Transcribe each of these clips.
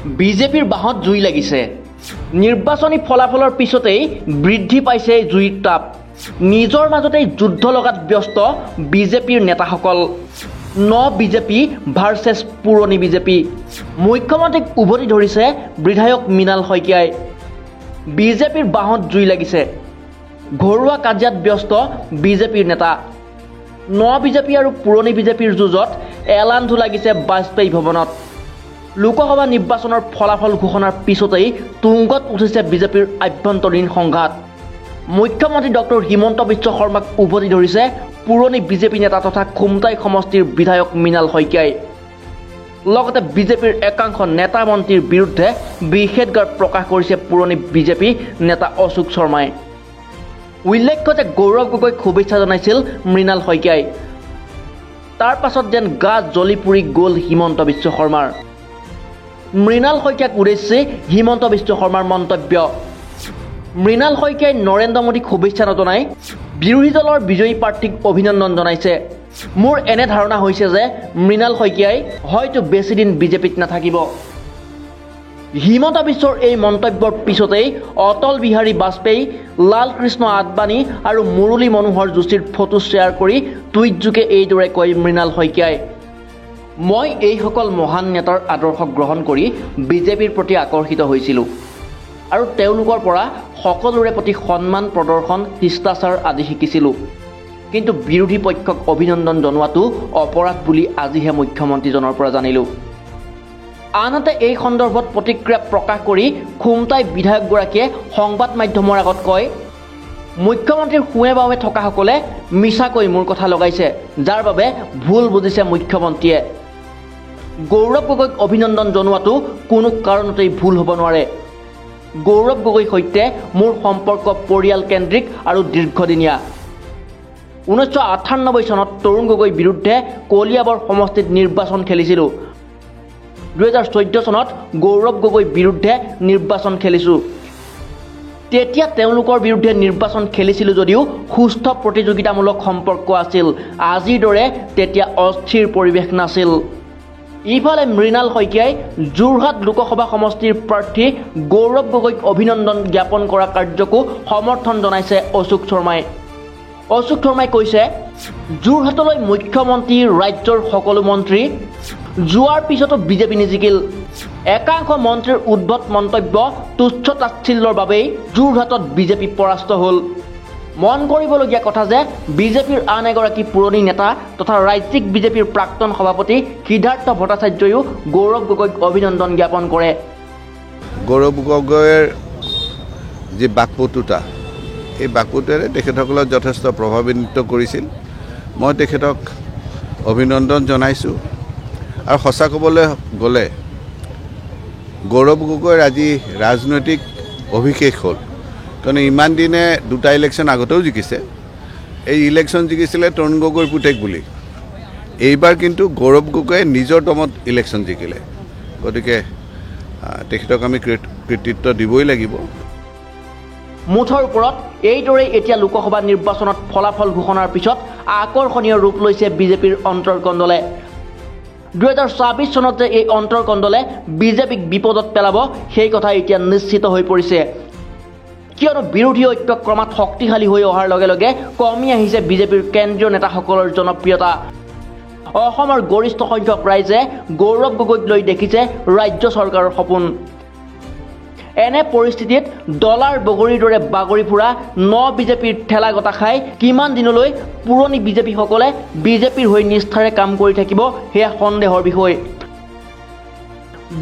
বিজেপিৰ বাহত জুই লাগিছে। নিৰ্বাচনী ফলাফলৰ পিছতেই বৃদ্ধি পাইছে জুইৰ তাপ। নিজৰ মাজতেই যুদ্ধ লগাত ব্যস্ত বিজেপিৰ নেতাসকল। ন বিজেপি ভাৰ্চেছ পুৰণি বিজেপি। মুখ্যমন্ত্ৰীক উভতি ধৰিছে বিধায়ক মৃণাল শইকীয়াই। বিজেপিৰ বাহত জুই লাগিছে। ঘৰুৱা কাজিয়াত ব্যস্ত বিজেপিৰ নেতা। ন বিজেপি আৰু পুৰণি বিজেপিৰ যুঁজত এলান্ধু লাগিছে বাজপেয়ী ভৱনত। লোকসভা নিৰ্বাচনৰ ফলাফল ঘোষণাৰ পিছতেই তুংগত উঠিছে বিজেপিৰ আভ্যন্তৰীণ সংঘাত। মুখ্যমন্ত্ৰী ডক্টৰ হিমন্ত বিশ্ব শৰ্মাক উভতি ধৰিছে পুৰণি বিজেপি নেতা তথা খুমটাই সমষ্টিৰ বিধায়ক মৃণাল শইকীয়াই। লগতে বিজেপিৰ একাংশ নেতা মন্ত্ৰীৰ বিৰুদ্ধে নিষেধাজ্ঞা প্ৰকাশ কৰিছে পুৰণি বিজেপি নেতা অশোক শৰ্মাই। উল্লেখ্য যে গৌৰৱ গগৈক শুভেচ্ছা জনাইছিল মৃণাল শইকীয়াই। তাৰ পাছত যেন গা জ্বলি পুৰি গ'ল হিমন্ত বিশ্ব শৰ্মাৰ। মৃণাল শইকীয়াক উদ্দেশ্যি হিমন্ত বিশ্ব শৰ্মাৰ মন্তব্য। মৃণাল শইকীয়াই নৰেন্দ্ৰ মোদীক শুভেচ্ছা নজনাই বিৰোধী দলৰ বিজয়ী প্ৰাৰ্থীক অভিনন্দন জনাইছে। মোৰ এনে ধাৰণা হৈছে যে মৃণাল শইকীয়াই হয়তো বেছিদিন বিজেপিত নাথাকিব। হিমন্ত বিশ্বৰ এই মন্তব্যৰ পিছতেই অটল বিহাৰী বাজপেয়ী, লালকৃষ্ণ আদবানী আৰু মুৰলী মনোহৰ যোশীৰ ফটো শ্বেয়াৰ কৰি টুইটযোগে এইদৰে কয় মৃণাল শইকীয়াই। মই এইসকল মহান নেতাৰ আদৰ্শ গ্ৰহণ কৰি বিজেপিৰ প্ৰতি আকৰ্ষিত হৈছিলোঁ আৰু তেওঁলোকৰ পৰা সকলোৰে প্ৰতি সন্মান প্ৰদৰ্শন, শিষ্টাচাৰ আদি শিকিছিলোঁ। কিন্তু বিৰোধী পক্ষক অভিনন্দন জনোৱাটো অপৰাধ বুলি আজিহে মুখ্যমন্ত্ৰীজনৰ পৰা জানিলোঁ। আনহাতে এই সন্দৰ্ভত প্ৰতিক্ৰিয়া প্ৰকাশ কৰি খুমটাই বিধায়কগৰাকীয়ে সংবাদ মাধ্যমৰ আগত কয়, মুখ্যমন্ত্ৰীৰ সোঁৱে বাৱে থকাসকলে মিছাকৈ মোৰ কথা লগাইছে, যাৰ বাবে ভুল বুজিছে মুখ্যমন্ত্ৰীয়ে। গৌৰৱ গগৈক অভিনন্দন জনোৱাটো কোনো কাৰণতেই ভুল হ'ব নোৱাৰে। গৌৰৱ গগৈৰ সৈতে মোৰ সম্পৰ্ক পৰিয়ালকেন্দ্ৰিক আৰু দীৰ্ঘদিনীয়া। 1998 চনত তৰুণ গগৈৰ বিৰুদ্ধে কলিয়াবৰ সমষ্টিত নিৰ্বাচন খেলিছিলোঁ। 2014 চনত গৌৰৱ গগৈৰ বিৰুদ্ধে নিৰ্বাচন খেলিছোঁ। তেতিয়া তেওঁলোকৰ বিৰুদ্ধে নিৰ্বাচন খেলিছিলোঁ যদিও সুস্থ প্ৰতিযোগিতামূলক সম্পৰ্ক আছিল। আজিৰ দৰে তেতিয়া অস্থিৰ পৰিৱেশ নাছিল। ইফালে মৃণাল শইকীয়াই যোৰহাট লোকসভা সমষ্টিৰ প্ৰাৰ্থী গৌৰৱ গগৈক অভিনন্দন জ্ঞাপন কৰা কাৰ্যকো সমৰ্থন জনাইছে অশোক শৰ্মাই। অশোক শৰ্মাই কৈছে, যোৰহাটলৈ মুখ্যমন্ত্ৰী, ৰাজ্যৰ সকলো মন্ত্ৰী যোৱাৰ পিছতো বিজেপি নিজিকিল। একাংশ মন্ত্ৰীৰ উদ্ভট মন্তব্য, তুচ্ছ তাচ্ছিল্যৰ বাবেই যোৰহাটত বিজেপি পৰাস্ত হ'ল। মন কৰিবলগীয়া কথা যে বিজেপিৰ আন এগৰাকী পুৰণি নেতা তথা ৰাজ্যিক বিজেপিৰ প্ৰাক্তন সভাপতি সিদ্ধাৰ্থ ভট্টাচাৰ্যইও গৌৰৱ গগৈক অভিনন্দন জ্ঞাপন কৰে। গৌৰৱ গগৈৰ যি বাকপটুতা, এই বাকপটুতাৰে তেখেতসকলক যথেষ্ট প্ৰভাৱান্বিত কৰিছিল। মই তেখেতক অভিনন্দন জনাইছোঁ। আৰু সঁচা ক'বলৈ গ'লে গৌৰৱ গগৈৰ আজি ৰাজনৈতিক অভিষেক হ'ল। কাৰণ ইমান দিনে দুটা ইলেকশ্যন আগতেও জিকিছে। এই ইলেকশ্যন জিকিছিলে তৰুণ গগৈৰ পুতেক বুলি। এইবাৰ কিন্তু গৌৰৱ গগৈয়ে নিজৰ দমত ইলেকশ্যন জিকিলে। গতিকে তেখেতক আমি কৃতিত্ব দিবই লাগিব। মুঠৰ ওপৰত এইদৰেই এতিয়া লোকসভা নিৰ্বাচনত ফলাফল ঘোষণাৰ পিছত আকৰ্ষণীয় ৰূপ লৈছে বিজেপিৰ অন্তৰ্কণ্ডলে। 2024 চনত যে এই অন্তৰ্কণ্ডলে বিজেপিক বিপদত পেলাব, সেই কথা এতিয়া নিশ্চিত হৈ পৰিছে। কিয়নো বিৰোধী ঐক্য ক্ৰমাৎ শক্তিশালী হৈ অহাৰ লগে লগে কমি আহিছে বিজেপিৰ কেন্দ্ৰীয় নেতাসকলৰ জনপ্ৰিয়তা। অসমৰ গৰিষ্ঠ সংখ্যক ৰাইজে গৌৰৱ গগৈক লৈ দেখিছে ৰাজ্য চৰকাৰৰ সপোন। এনে পৰিস্থিতিত ডলাৰ বগৰীৰ দৰে বাগৰি ফুৰা ন বিজেপিৰ ঠেলা গতা খাই কিমান দিনলৈ পুৰণি বিজেপিসকলে বিজেপিৰ হৈ নিষ্ঠাৰে কাম কৰি থাকিব, সেয়া সন্দেহৰ বিষয়।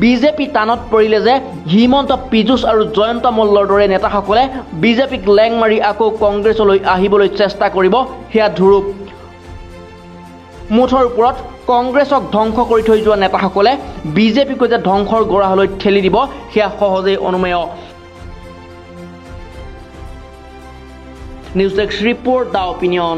বিজেপি টানত পৰিলে যে হিমন্ত, পীযুষ আৰু জয়ন্ত মল্লৰ দৰে নেতাসকলে বিজেপিক লেং মাৰি আকৌ কংগ্ৰেছলৈ আহিবলৈ চেষ্টা কৰিব, সেয়া ধুৰুপ। মুঠৰ ওপৰত কংগ্ৰেছক ধ্বংস কৰি থৈ যোৱা নেতাসকলে বিজেপিক যে ধ্বংসৰ গৰাহলৈ ঠেলি দিব, সেয়া সহজেই অনুমেয়। News desk report, the opinion.